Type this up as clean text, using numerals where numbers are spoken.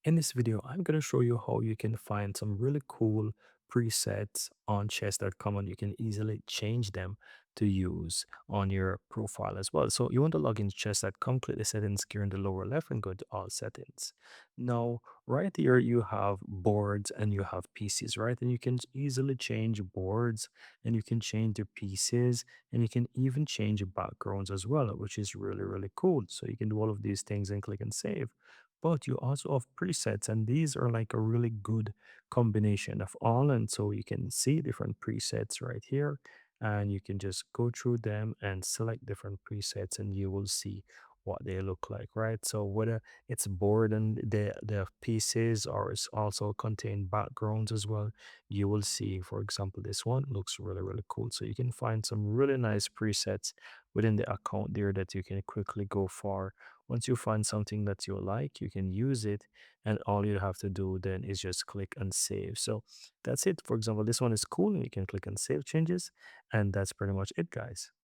In this video, I'm going to show you how you can find some really cool presets on chess.com and you can easily change them to use on your profile as well. So you want to log into chess.com, click the settings gear in the lower left and go to all settings. Now, right here, you have boards and you have pieces, right? And you can easily change boards and you can change the pieces and you can even change backgrounds as well, which is really, really cool. So you can do all of these things and click and save, but you also have presets, and these are like a really good combination of all. And so you can see different presets right here, and you can just go through them and select different presets and you will see what they look like, right? So whether it's board and the pieces or it's also contain backgrounds as well, you will see, for example, this one looks really, really cool. So you can find some really nice presets within the account there that you can quickly go for. Once you find something that you like, you can use it, and all you have to do then is just click and save. So that's it. For example, this one is cool, and you can click and save changes, and that's pretty much it, guys.